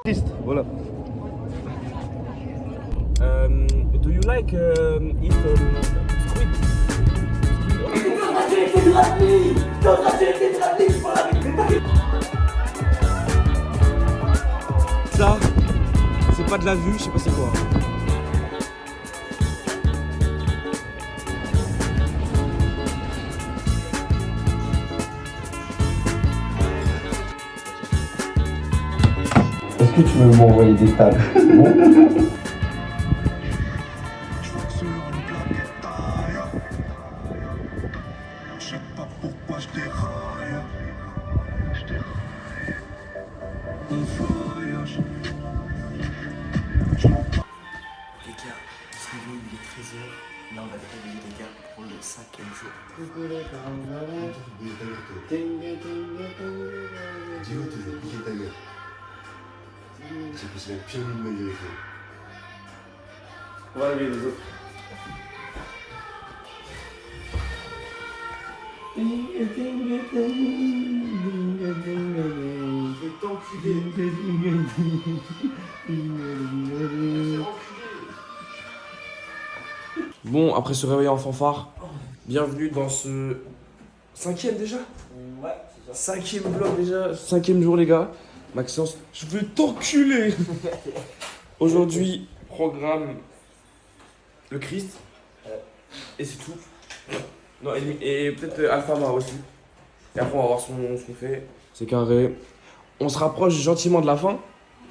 Triste, voilà. Do you like eat squid? Ça, c'est pas de la vue, je sais pas c'est quoi. Est-ce que tu veux m'envoyer des tags? Bon. Les gars, on se réveille, il est 13h. Là, on va se réveiller, les gars, pour le 5e jour. Dis-moi, tu fais piquer ta gueule. C'est que c'est la pire nuit de ma vie avec toi. On va réveiller les autres. Bon, après se réveiller en fanfare, bienvenue dans ce 5e déjà. Ouais, c'est ça. 5e vlog déjà, 5e jour les gars. Maxence, je vais t'enculer. Aujourd'hui, programme le Christ. Et c'est tout. Non, et peut-être Alpha Mara aussi. Et après on va voir ce qu'on fait. C'est carré. On se rapproche gentiment de la fin.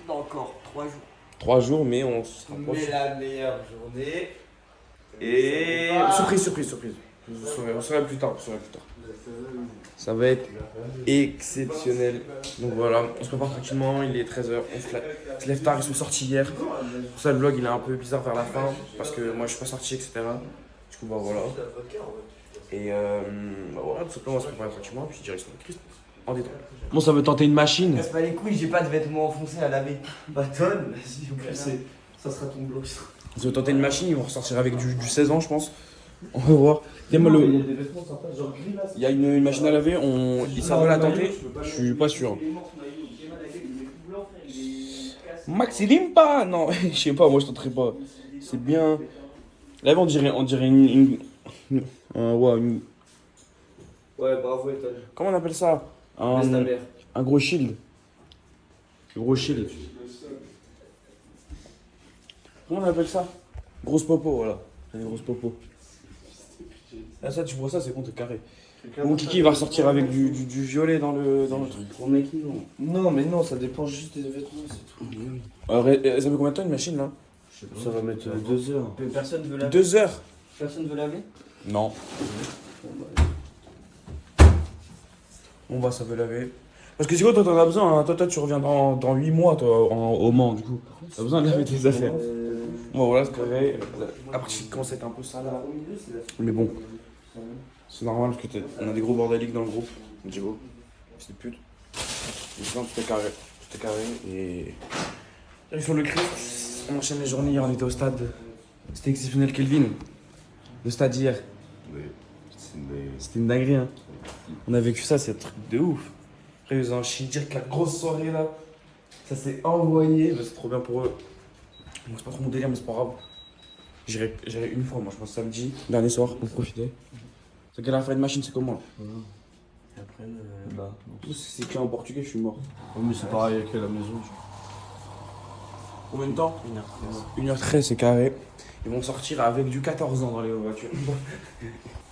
Encore 3 jours. 3 jours, mais on se rapproche. Mais la meilleure journée. Et surprise. Vous saurez plus tard. Ça va être exceptionnel. Donc voilà, on se prépare tranquillement, il est 13h, on se lève tard, ils sont sortis hier. Pour ça le vlog il est un peu bizarre vers la fin, parce que moi je suis pas sorti, etc. Du coup bah voilà. Et bah voilà, tout simplement on va se préparer tranquillement, puis direction de Christ, en détente. Bon, ça veut tenter une machine. Casse pas les couilles, j'ai pas de vêtements enfoncés à laver. Bâtonne, s'il vous plaît, ça sera ton blog. Ça veut tenter une machine, ils vont ressortir avec du 16 ans je pense. On va voir. Il y a des vêtements sympas, genre gris là. Il y a une machine à laver, ça va la tenter, je suis pas sûr. Max il aime pas. Non, je sais pas, moi je tenterai pas. C'est bien. Là on dirait Ouais, bravo, Ethan. comment on appelle ça? Laisse ta mère. Un gros shield. Le gros shield. Comment on appelle ça? Grosse popo, voilà. Une grosse popo. Là, ça, tu vois ça, c'est bon, t'es carré. Mon kiki il va ressortir avec du violet dans le truc. Pour mec, non, mais non, ça dépend juste des vêtements, c'est tout. Alors, ça fait combien de temps une machine là? Ça va mettre 2 heures. Mais personne veut laver. 2 heures? Personne veut laver? Non. Bon bah ça veut laver. Parce que c'est quoi toi t'en as besoin hein. Toi tu reviens dans 8 mois toi au Mans du coup. T'as besoin de laver tes affaires. Bon voilà c'est carré. Après il commence à être un peu sale là. Mais bon. C'est normal parce que on a des gros bordéliques dans le groupe. C'est beau. C'est pute. Mais sinon tout est carré. Tout est carré et. Sur le Christ, on enchaîne les journées, hier on était au stade. C'était exceptionnel Kelvin. Le stade hier. Oui, C'était une dinguerie hein. On a vécu ça, c'est un truc de ouf. Après ils ont dire que la grosse soirée là, ça s'est envoyé. Bah, c'est trop bien pour eux. Bon, c'est pas trop mon délire mais c'est pas grave. J'irai une fois, moi je pense samedi, dernier soir, pour profiter. C'est qu'elle a fait une machine, c'est comment là? Et après, C'est écrit en portugais, je suis mort. Oui, mais c'est pareil qu'à la maison. Combien de temps? 1h13. 1h13, c'est carré. Ils vont sortir avec du 14 ans dans les voitures.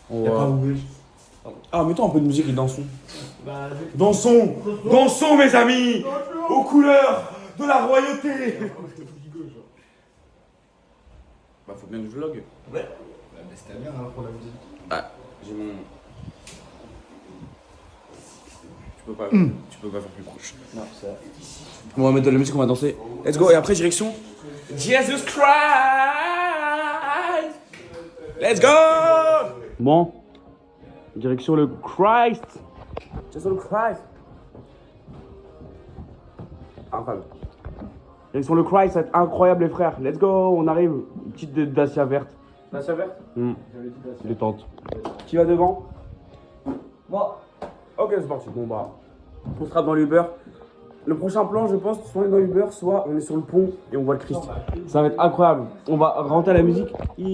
On Y'a pas va... où Ah, mets-toi un peu de musique et dansons. Dansons! Dansons, mes amis! Aux couleurs de la royauté! Bah, faut bien du vlog. Ouais. Bah, mais c'était bien hein, pour la musique. Ah, j'ai mon. Tu peux pas faire plus proche. Non, ça. On va mettre de la musique, on va danser. Let's go, et après, direction. Jesus Christ! Let's go! Bon, direction le Christ. Direction le Christ. Incroyable. Direction le Christ, ça va être incroyable, les frères. Let's go, on arrive. Une petite Dacia verte. Dacia verte? J'avais dit Dacia. Détente. Qui va devant? Moi. Ok, c'est parti. Bon, bah, on sera dans l'Uber. Le prochain plan, je pense, soit on est dans Uber, soit on est sur le pont et on voit le Christ. Ça va être incroyable. On va rentrer à la musique. Je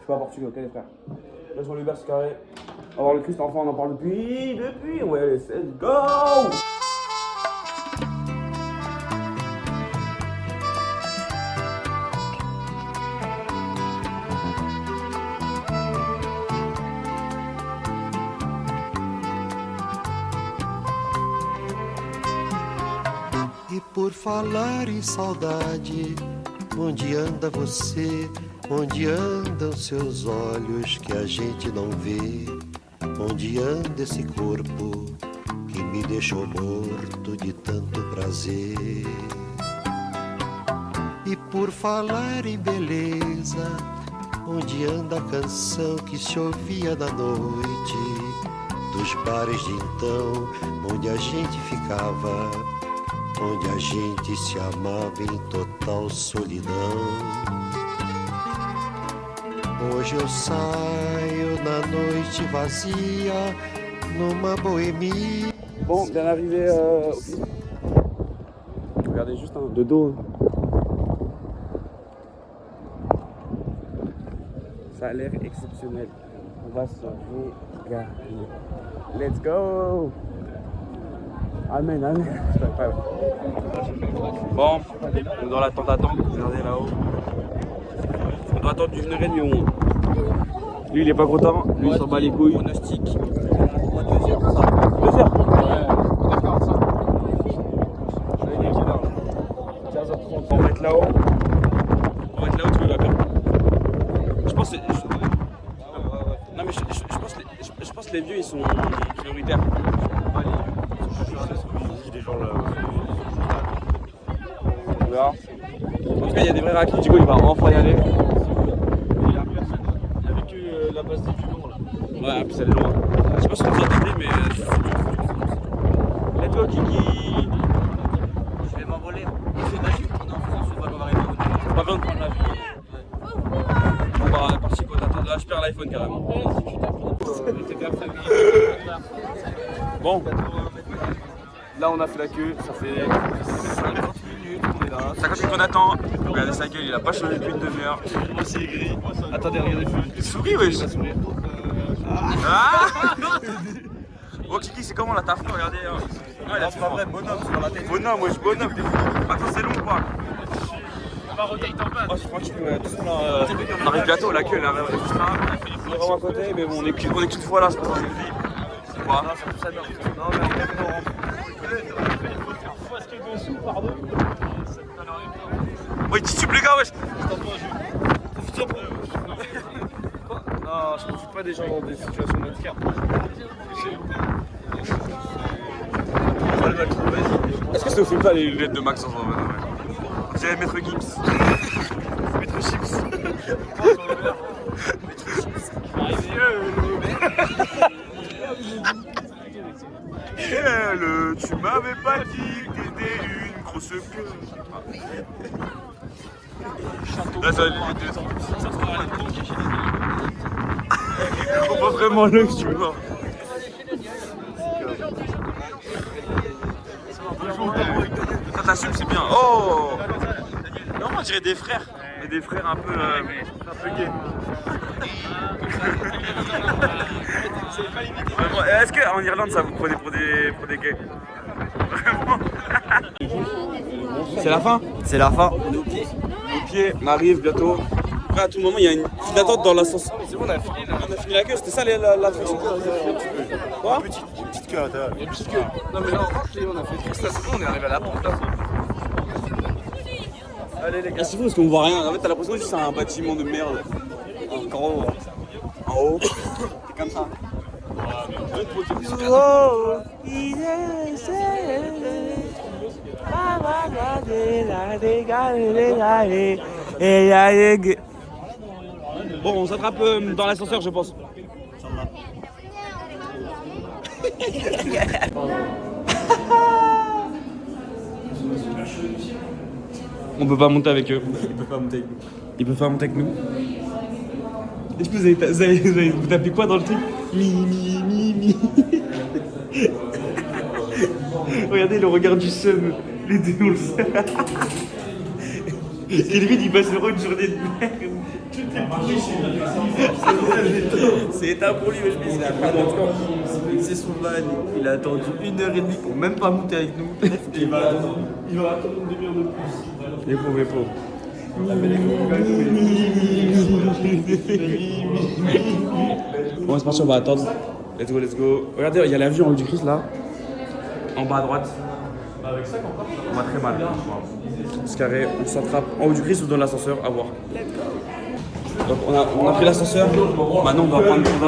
suis pas portugais, ok les frères. Là sur l'Uber c'est carré. On va voir le Christ, enfin on en parle depuis. On va y aller, let's go! E por falar em saudade, onde anda você? Onde andam seus olhos que a gente não vê? Onde anda esse corpo que me deixou morto de tanto prazer? E por falar em beleza, onde anda a canção que se ouvia na noite? Dos bares de então, onde a gente ficava, onde a gente se amava em total solidão. Hoje eu saio na noite vazia, numa boêmie. Bon, bien arrivé au Christ. Regardez juste de dos. Ça a l'air exceptionnel. On va se regarder. Let's go! Amen, amen. Bon, on est dans l'attente d'attente. Regardez là-haut. On doit attendre d'une heure et demie au moins. Lui il est pas content, lui il s'en bat les couilles. Pronostic. 2 heures. 2 heures. On va être là-haut. On va être là-haut, tu veux la perdre. Je pense que non mais je pense que les vieux ils sont prioritaires. Des gens là. On verra. En tout cas il y a des vrais raclés, du coup il va enfin y aller. Il y a que la base du vent là. Ouais, en plus elle est loin. Je sais pas si vous entendez mais... Let's go Kiki. Je vais m'envoler. C'est la chute. Non, on va m'arrêter. Pas besoin de prendre l'avion. On va partir quoi, t'attends. Là je perds l'iPhone carrément. Bon. Là on a fait la queue, ça fait 50 minutes qu'on est là. 50 minutes qu'on attend. Regardez sa gueule, il a pas changé depuis une demi-heure. Moi c'est aigri. Attendez, regardez. Il sourit wesh. Ah oh Kiki c'est comment là t'as froid, regardez. Non il a fait pas vrai, bonhomme sur la tête. Bonhomme wesh, bonhomme. Attends c'est long ou pas? Oh je suis tranquille, ouais. On arrive bientôt, la queue là. On est vraiment à côté, mais bon on est qu'une fois là, c'est pas dans une vie. C'est quoi? Non c'est tout ça non mais parce que dessous, pardon. Ouais, titube les gars, wesh. Non, je profite pas des gens dans des situations de handicap. Est-ce que ça vous fait pas les lunettes de Max en ce moment? Vous allez Maître Gims. Maître Chips. Maître Chips. Tu m'avais pas dit que t'étais une grosse queue. Là ça va limite 2 ans. Ça se trouve à la qui est chez les on voit vraiment le tu vois. Ça t'assume c'est bien. Oh non moi je dirais des frères. Mais des frères un peu gays. Est-ce qu'en Irlande ça vous prenait pour des gays? Vraiment? C'est la fin? C'est la fin. On est au pied, on arrive bientôt. Après à tout moment il y a une file d'attente dans l'ascenseur. C'est bon on a fini la queue, c'était ça l'attraction. Quoi? Une petite queue à l'intérieur. Une petite queue. Non mais là on a fait Christ là, c'est bon on est arrivé à la porte là. Allez les gars. C'est fou parce qu'on voit rien, en fait t'as l'impression que c'est un bâtiment de merde. Encore en haut. En haut. C'est comme ça. Bon, on s'attrape dans l'ascenseur, je pense. On peut pas monter avec eux. Ils peuvent pas monter avec nous. Ils peuvent pas monter avec nous. Est-ce que vous tapez quoi dans le truc? Mi. Regardez le regard du seum. Les deux, on le sait. Et lui, il passe le une journée de merde. C'est éteint pour lui, mais je me dis, C'est son van, il a attendu 1h30 pour même pas monter avec nous. Il va attendre une demi-heure de plus. Les pauvres. Bon, c'est parti, on va attendre. Let's go. Regardez, il y a la vue en haut du Christ là. En bas à droite. On va très mal. Ce carré, on s'attrape en haut du Christ ou dans l'ascenseur, à voir. Donc on a pris l'ascenseur. Maintenant on va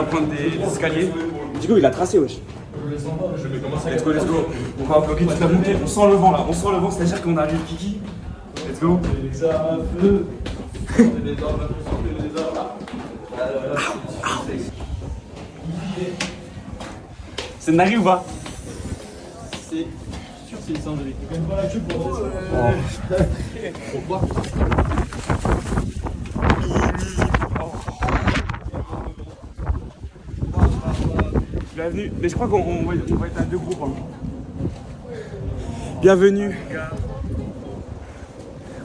prendre des escaliers. Du coup, il a tracé, wesh. Let's go. On va bloquer toute la montée. On sent le vent là. C'est-à-dire qu'on arrive kiki. Let's go. C'est Nari ou pas? C'est sûr c'est les Angélique. Bienvenue, mais je crois qu'on va être à deux groupes. Hein. Bienvenue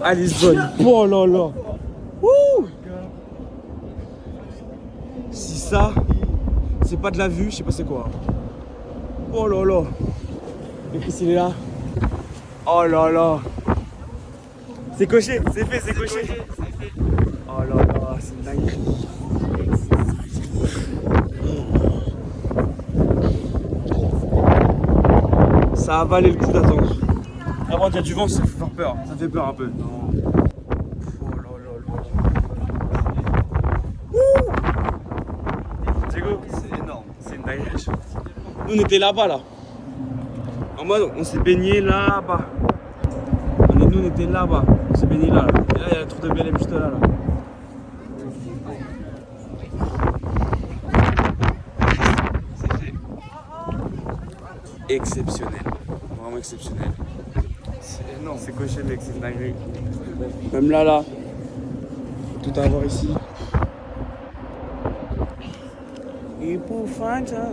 à Lisbonne. Oh là là. Ouh. Si ça, c'est pas de la vue, je sais pas c'est quoi. Oh là là. Et Chris il est là. Oh là là. C'est coché, c'est fait, c'est coché. Oh là là, c'est une dinguerie. Ça a valé le coup d'attendre. Avant qu'il y a du vent, ça fait peur. Ça fait peur un peu. Non. Oh là là là. Diego, c'est énorme. C'est une dinguerie. Nous on était là-bas là. En mode on s'est baigné là-bas. Nous on était là-bas. On s'est baigné là. Et là il y a la tour de Belém juste là. Exceptionnel, vraiment exceptionnel. C'est énorme, c'est coché mec, c'est une dinguerie. Même là, tout à voir ici. Et pour fin ça.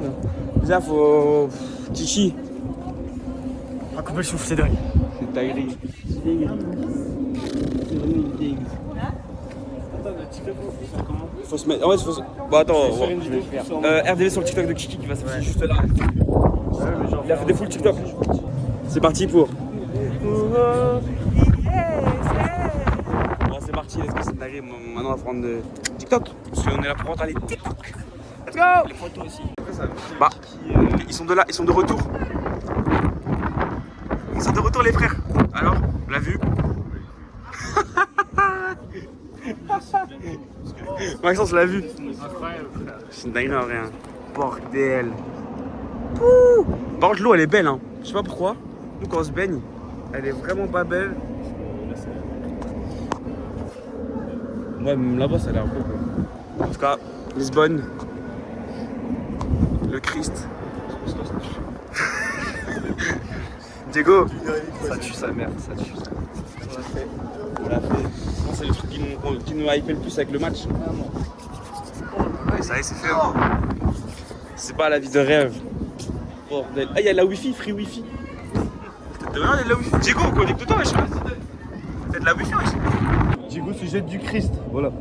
Déjà faut Chichi. On va couper le souffle, c'est dingue. C'est dinguerie. Faut se mettre. En fait, faut se. Bon attends, RDV sur le TikTok de Kiki qui va s'afficher juste là. Il a fait des full TikTok. C'est parti pour. Bon, c'est parti, let's go, c'est dingue. Maintenant, on va prendre TikTok. Parce qu'on est là pour rentrer les TikTok. Let's go! Les photos aussi. Bah, ils sont de retour. Ils sont de retour, les frères. Alors, on l'a vu? Maxence l'a vu. C'est une dingue en vrai. Bordel. Par contre, l'eau elle est belle, hein. Je sais pas pourquoi. Nous, quand on se baigne, elle est vraiment pas belle. Ouais, même là-bas, ça a l'air beau. Quoi. En tout cas, Lisbonne, le Christ. Diego, Ça tue sa mère, ça tue. on l'a fait. C'est le truc qui nous hype le plus avec le match. Ouais, ça y est, c'est fait. C'est pas la vie de rêve. Bordel. Ah, il y a la Wi-Fi, free Wi-Fi. De rien, il y a de la Wi-Fi. Diego, connecte-toi, wesh. Il y a de la Wi-Fi, wesh. Diego se jette du Christ, voilà.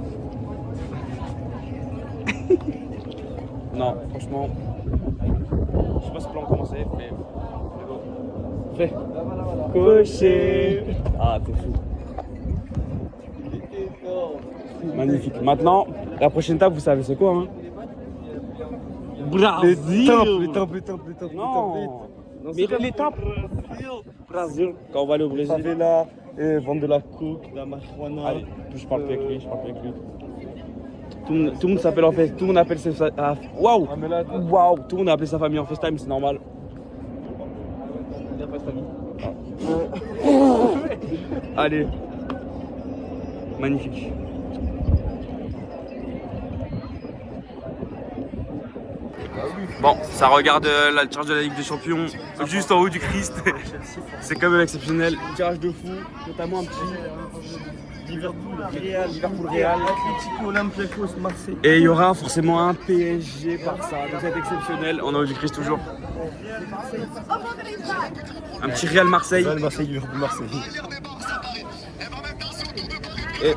Non, franchement. Je sais pas ce plan commencer, mais. Fais. Coché. Ah, t'es fou. Magnifique. Maintenant, la prochaine étape, vous savez c'est quoi, hein? Brésil. Les temples. Non. Mais les temples. Brésil. Quand on va aller au Brésil. Favela, vendre de la coke, de la marijuana. Allez, je parle plus avec lui, Tout le monde s'appelle en FaceTime, tout le monde appelle sa waouh! Waouh! Tout le monde a appelé sa famille en FaceTime, c'est normal. Il n'y a pas de famille. Allez. Magnifique. Bon, ça regarde la charge de la Ligue des Champions, juste en haut du Christ. C'est quand même exceptionnel. Tirage de fou, notamment un petit. Liverpool-Real, Atlético-Olympiakos, Marseille. Et il y aura forcément un PSG Barça. Donc ça va être exceptionnel. On a du Christ toujours. Un petit Real Marseille. Marseille, Liverpool-Marseille. Et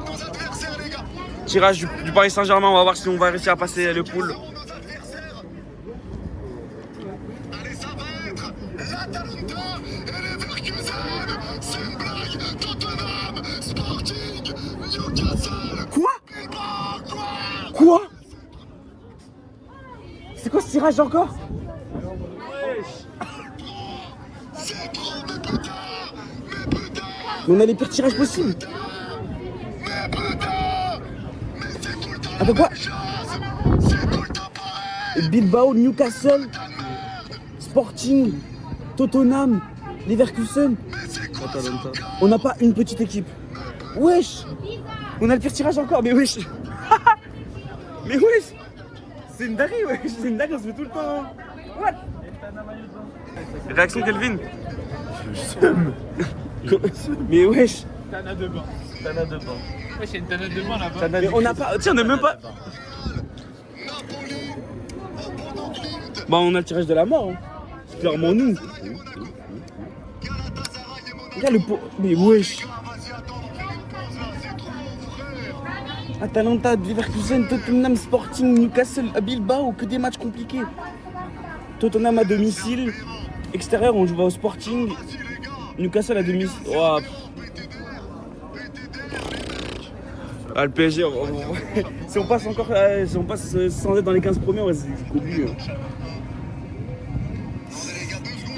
tirage du Paris Saint-Germain. On va voir si on va réussir à passer le pool. Quoi? C'est quoi ce tirage encore? Mais on a les pires tirages possibles. Attends quoi? Bilbao, Newcastle, Sporting, Tottenham, Leverkusen. On n'a pas une petite équipe. Wesh! On a le pire tirage encore, mais wesh! Mais wesh! C'est une dinguerie, wesh! C'est une dinguerie, on se fait tout le temps. What? Réaction Kelvin? Mais wesh! Tana de bain. Ouais, c'est une tanade de bain là-bas. Mais on n'a pas. Tiens, on n'est même pas. Bah, on a le tirage de la mort. Hein. C'est clairement nous. Regarde le pot. Mais wesh! Atalanta, Leverkusen, Tottenham, Sporting, Newcastle, à Bilbao, que des matchs compliqués. Tottenham à domicile, extérieur on joue au Sporting, Newcastle à domicile. Oh. Ah, le PSG, si on passe encore, si on passe sans être dans les 15 premiers, ouais, c'est oublié.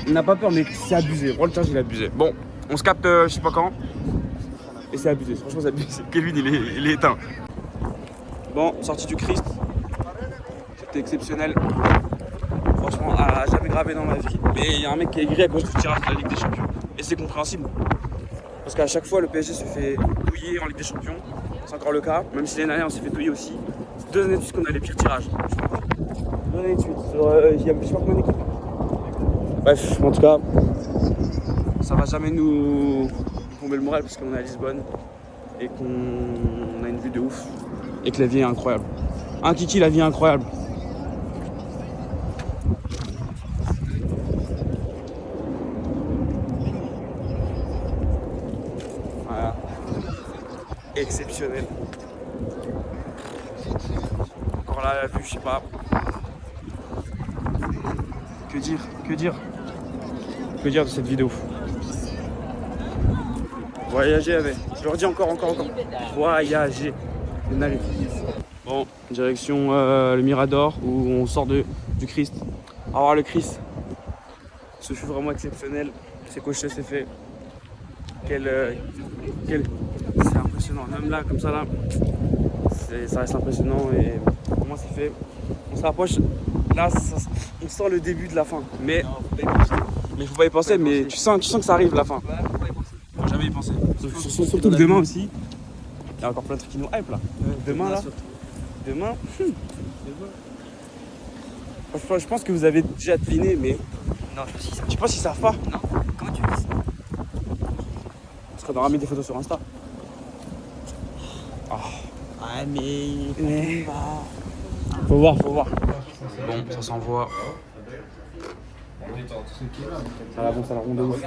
On n'a pas peur, mais c'est abusé. Roll charge, il est abusé. Bon, on se capte, je sais pas quand. Et c'est abusé, franchement, c'est abusé. Kelvin, il est éteint. Bon, sortie du Christ. C'était exceptionnel. Franchement, à jamais gravé dans ma vie. Mais il y a un mec qui est aigri à cause du tirage de la Ligue des Champions. Et c'est compréhensible. Parce qu'à chaque fois, le PSG se fait douiller en Ligue des Champions. C'est encore le cas. Même si l'année dernière, on s'est fait douiller aussi. C'est 2 années de suite qu'on a les pires tirages. 2 années de suite. Il y a je sais pas combien d'équipes. Bref, en tout cas, ça va jamais nous tomber le moral parce qu'on est à Lisbonne. Et qu'on a une vue de ouf. Et que la vie est incroyable. Un kiki, la vie est incroyable. Voilà. Exceptionnel. Encore là, la vue, je sais pas. Que dire? Que dire? Que dire de cette vidéo? Voyager avec. Je leur dis encore. Voyager. Bon, direction le Mirador où on sort du Christ. Au revoir le Christ. Ce fut vraiment exceptionnel. C'est coché, c'est fait. C'est impressionnant. Même là, comme ça là, ça reste impressionnant et comment c'est fait. On se rapproche. Là, on sent le début de la fin. Mais il faut pas y penser. Mais tu sens que ça arrive la fin. Faut jamais y penser. Surtout que demain aussi. Il y a encore plein de trucs qui nous hype là. Demain là. Demain. Je pense que vous avez déjà deviné, mais. Non, je sais pas si ça. Tu penses qu'ils savent pas? Non. Comment tu dis ça? Parce qu'on aura mis des photos sur Insta. Oh. Ah, mais. Faut voir. Bon, ça s'envoie. Ça a l'air bon, ça a l'air bon de ouf.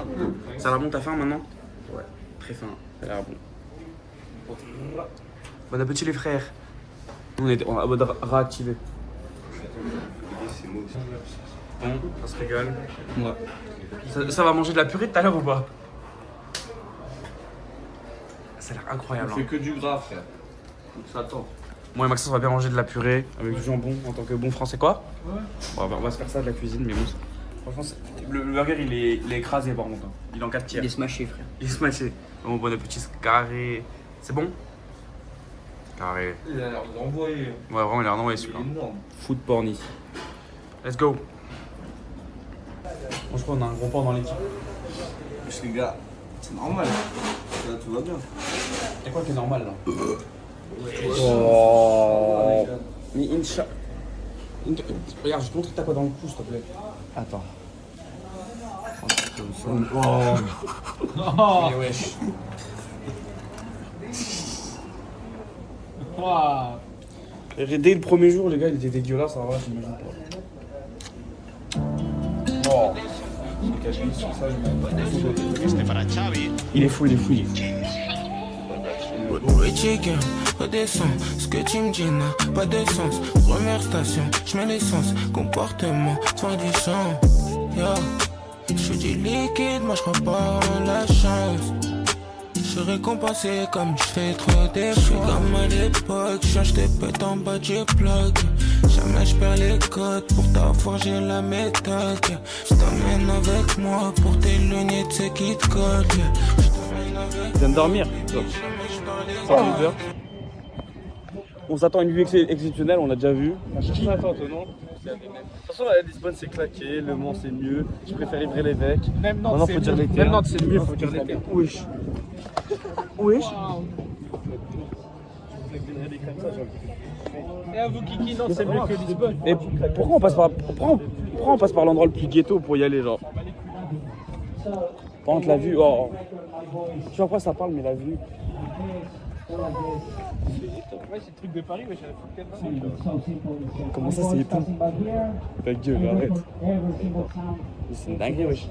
Ça a l'air bon, t'as faim maintenant? Ouais, très faim, ça a l'air bon. Bon appétit les frères. On est en mode réactivé. Bon, ça se régale. Ouais. Ça va manger de la purée tout à l'heure ou pas? Ça a l'air incroyable. On fait que du gras, frère. Ça attend. Moi et Maxence, on va bien manger de la purée avec du jambon en tant que bon français, quoi. Ouais. Bon, on va se faire ça de la cuisine, mais bon. Franchement, le burger il est écrasé par contre. Il est en 4 tiers. Il est smashé, frère. Il est smashé. Bon, bon appétit, c'est carré. C'est bon? Carré. Il a l'air d'envoyer. Ouais, vraiment, il a l'air d'envoyer celui-là. Énorme. Food porny. Let's go. Bon, je crois qu'on a un gros porc dans l'équipe. Parce que les gars, c'est normal. Là, tout va bien. Et quoi qui est normal là? Oh. Mais regarde, je te montre que t'as quoi dans le cou, s'il te plaît. Attends. Oh. Mais wesh. Et dès le premier jour, les gars, il était dégueulasse, alors là, j'imagine pas. Oh. Il est fou, il est fou. Oui, chicken, redescends, ce que tu me dis n'a pas de sens. Première station, je mets l'essence, comportement, soin du sang. Yo, je suis du liquide, moi je crois pas en la chance. Je suis récompensé comme je fais trop d'efforts. Je suis comme à l'époque, change tes pètes en bas du bloc. Jamais je perds les codes, pour t'avoir j'ai la méthode. Je t'emmène avec moi pour t'éloigner de ceux qui te collent. Je t'emmène avec Tu viens de dormir. On s'attend à une vue exceptionnelle, on l'a déjà vu. Attends, non. De toute façon, la Lisbonne c'est claqué, Le Mans c'est mieux. Je préfère Ivry-l'Évêque. Même Maintenant, Nantes, faut dire les Même terrains. Nantes, c'est le mieux, faut dire les terrains. Wesh. Wesh. Et à vous, Kiki, Nantes, c'est mieux que Lisbonne. Et pourquoi on passe par l'endroit le plus ghetto pour y aller, genre? Par contre, la vue, oh. Je sais pas pourquoi ça parle, mais la vue. Ouais, c'est le truc de Paris, mais j'avais fait le Comment ça, c'est éteint? Ta gueule, arrête. C'est une dinguerie, wesh.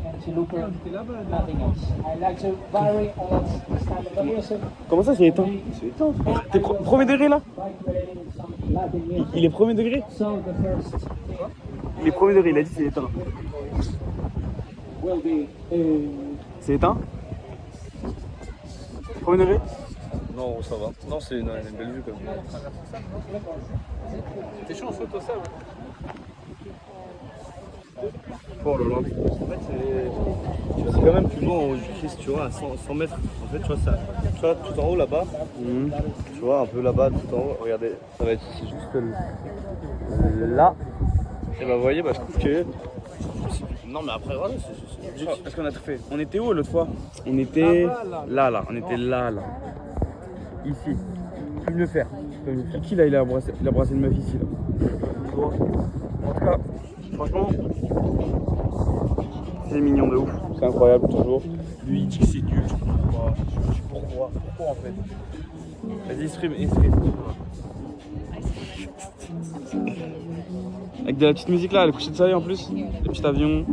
Comment ça, c'est éteint? C'est éteint. T'es premier degré, là? Il est premier degré? Il est premier degré, il a dit c'est éteint. C'est éteint? Premier degré? Non, ça va. Non, c'est une belle vue quand même. T'es chaud en photo, ça, ouais. Oh là là. En fait, c'est quand même plus loin en haut du Christ, tu vois, à 100 mètres. En fait, tu vois, ça, tu vois, tout en haut là-bas. Tu vois, un peu là-bas, tout en haut. Regardez, ça va être ici, juste là. Et bah, vous voyez, bah, je trouve que. Non, mais après, voilà, c'est objectif. Parce qu'on a tout fait. On était où l'autre fois? On était là. On était là. Ici. Tu peux me le faire. Qui là, il a brassé une meuf ici là. En tout cas, franchement, c'est mignon de ouf. C'est incroyable toujours. Lui il dit que c'est nul. Pourquoi en fait? Vas-y, stream. Avec de la petite musique là, le coucher de soleil en plus. Le petit avion.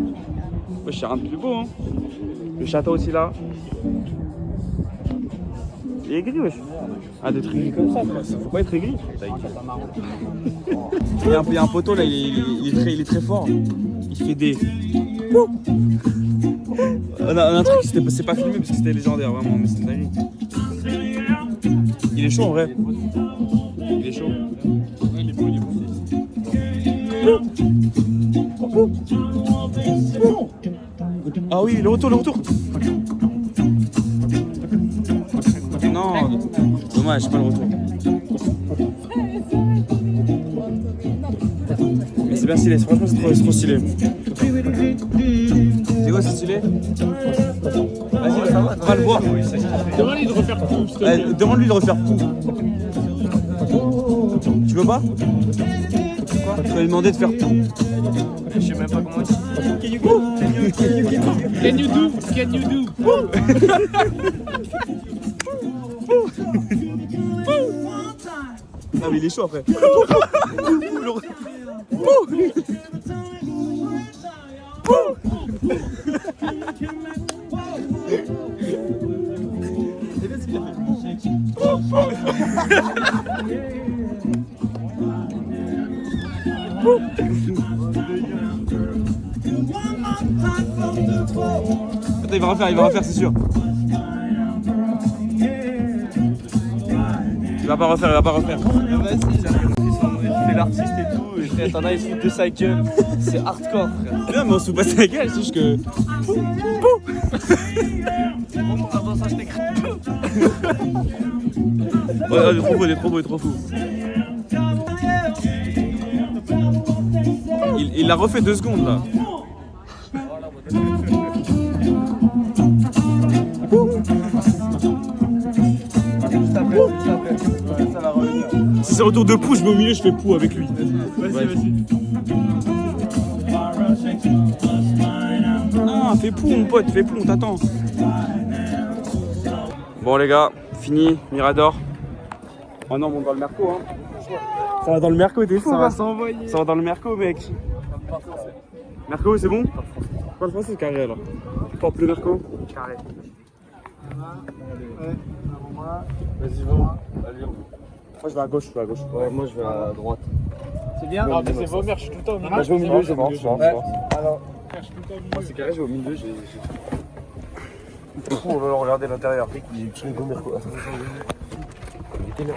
Ouais, c'est rien de plus beau hein. Le château aussi là. Il est gris wesh. Ah des trucs gris comme ça, faut pas être aigri. Il y a un poteau là, il est très fort. Il fait des. On a un truc, c'est pas filmé parce que c'était légendaire vraiment, mais c'est une dinguerie. Il est chaud en vrai. Il est chaud. Il est beau. Ah oui, le retour. Non, dommage, pas le retour. Mais c'est bien stylé, franchement c'est trop stylé. C'est quoi, c'est stylé? Vas-y, va le voir. Demande-lui de refaire tout, s'il te plaît. Demande-lui de refaire tout. Tu veux pas? Quoi? Tu vas lui demander de faire tout. Je sais même pas comment dire. Can you do? Non mais il est chaud après. Attends, il va refaire, c'est sûr. Il va pas refaire. Vas-y, il fait l'artiste et tout. Et frère, t'en as, il se fout de sa gueule. C'est hardcore, frère. Non, mais on se fout pas de sa gueule, c'est juste que. Avant ça, je t'écris. Ouais, il est trop beau. Il l'a refait 2 secondes là. Juste après. Ça va revenir. Si c'est retour de pou, je mets au milieu, je fais pou avec lui. Vas-y. Non, fais pou mon pote, on t'attend. Bon les gars, fini, Mirador. Oh non, on monte dans le Merco, hein. Ça va dans le Merco, t'es fou, Ça hein. va s'envoyer. Ça va dans le Merco, mec. Merco, c'est bon? Pas le français, c'est carré alors. Porte le Merco. Carré. Vas-y, va. Allez. Moi, je vais à gauche, je vais à gauche. Ouais, moi je vais à droite. C'est bien. Ah, mais c'est vomir, je suis tout le temps au milieu. Moi je vais au milieu, je vais au milieu. Je suis tout le temps au milieu. Moi c'est carré, je vais au milieu, j'ai. Oh là là, regardez l'intérieur. J'ai tué une combien quoi. Il était là.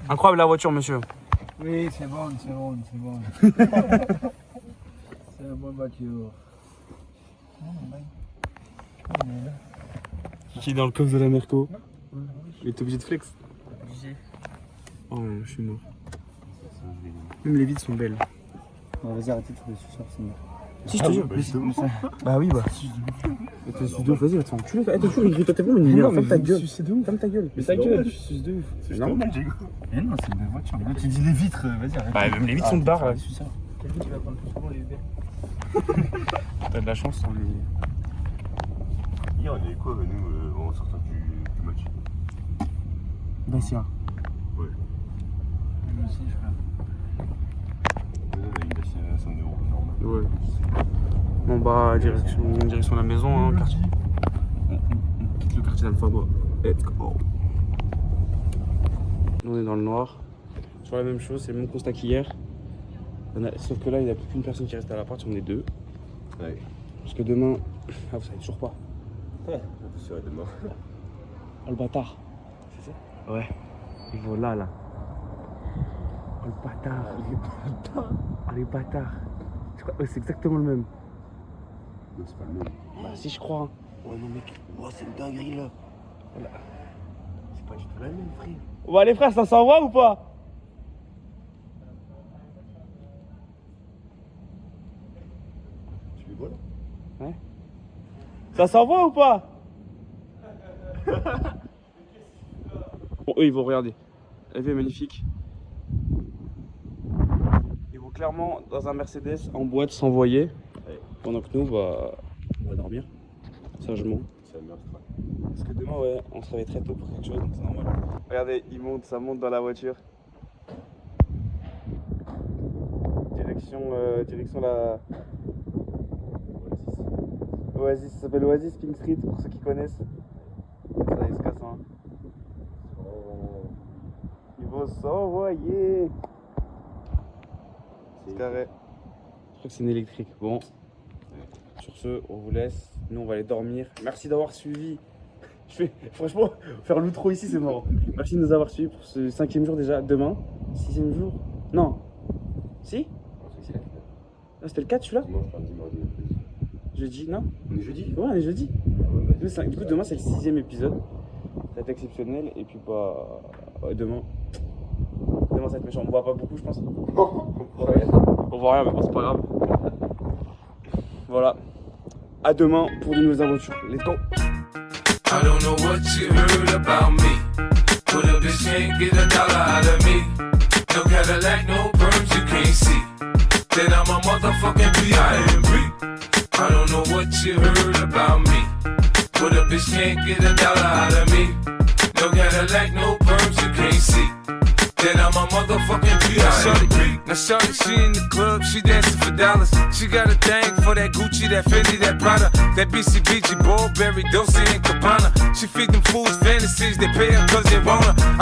Incroyable la voiture, monsieur. Oui, c'est bon. C'est une bonne voiture. Qui est dans le coffre de la Merco. Il est obligé de flex. Oh, je suis mort. Même les vitres sont belles. Vas-y, arrêtez de trouver ce soir, c'est mort. Si, je te jure. Bah oui, bah. T'es suce de ouf, vas-y, va te faire enculer. T'es toujours une grille, t'es vraiment une lumière. Ferme ta gueule. Ferme ta gueule. Mais ta gueule, je suis de ouf. C'est normal, Diego. Mais non, c'est une belle voiture. Là, tu dis les vitres, vas-y, arrête. Bah, même les vitres sont de barre. C'est ça. Quelqu'un qui va prendre plus souvent les verres. T'as de la chance, on est. Hier, on avait quoi, nous, en sortant du match? Dacia. Ouais. Moi aussi, frère. On a une Dacia à 100 €, normal. Ouais. Bon, bah, direction la maison, hein, quartier. On quitte le quartier d'Alphago. Let's go. Nous, on est dans le noir. Sur la même chose, c'est le même constat qu'hier. Sauf que là, il n'y a plus qu'une personne qui reste à l'appart, on est deux. Ouais. Parce que demain. Ah, vous savez toujours pas. Ouais, on serait demain. Oh le bâtard. C'est ça? Ouais. Il va là. Oh le bâtard. Oh les bâtards. Je crois... ouais, c'est exactement le même. Non, c'est pas le même. Bah si je crois. Ouais, non, mec. Oh, c'est une dinguerie là. Voilà. C'est pas du tout la même, frère. Bah les frères, ça s'envoie ou pas? Tu les vois là? Ouais. Ça s'envoie ou pas? Bon, eux ils vont regarder. La vue est magnifique. Ils vont clairement dans un Mercedes en boîte s'envoyer. Pendant que nous, bah, on va dormir. Sagement. C'est un meurtre. Parce que demain, ouais, on se réveille très tôt pour quelque chose, donc c'est normal. Regardez, il monte, ça monte dans la voiture. Direction la... Oasis, ça s'appelle Oasis Pink Street pour ceux qui connaissent. Ça, il se casse, hein. Ils vont s'envoyer. C'est carré. Je crois que c'est une électrique. Bon. Sur ce, on vous laisse. Nous, on va aller dormir. Merci d'avoir suivi. Franchement, faire l'outro ici, c'est marrant. Merci de nous avoir suivis pour ce 5e jour déjà. Demain, 6e jour. Non. Si? Ah, c'était le 4 celui-là? Dimanche, lundi, mardi, mercredi. Jeudi, non? On est jeudi? Ouais, on est jeudi. Du coup, demain, c'est le 6e épisode. Ça va être exceptionnel. Et puis, bah, ouais, demain, ça va être méchant. On voit pas beaucoup, je pense. On voit rien, mais bon, c'est pas grave. Voilà. À demain pour de nouvelles aventures. Let's go. I don't know what you heard about me, but a bitch can't get $1 out of me. No Cadillac, no perms you can't see. Then I'm a motherfucking P.I.M.P. I don't know what you heard about me, but a bitch can't get $1 out of me. No Cadillac, no perms you can't see. Then I'm a motherfucking P.I.M.P. Now shorty, she in the club, she dancing for dollars. She got a thing for that Gucci, that Fendi, that Prada, that BCBG, Burberry, Dolce & Gabbana. She feed them fools fantasies, they pay her cause they want her.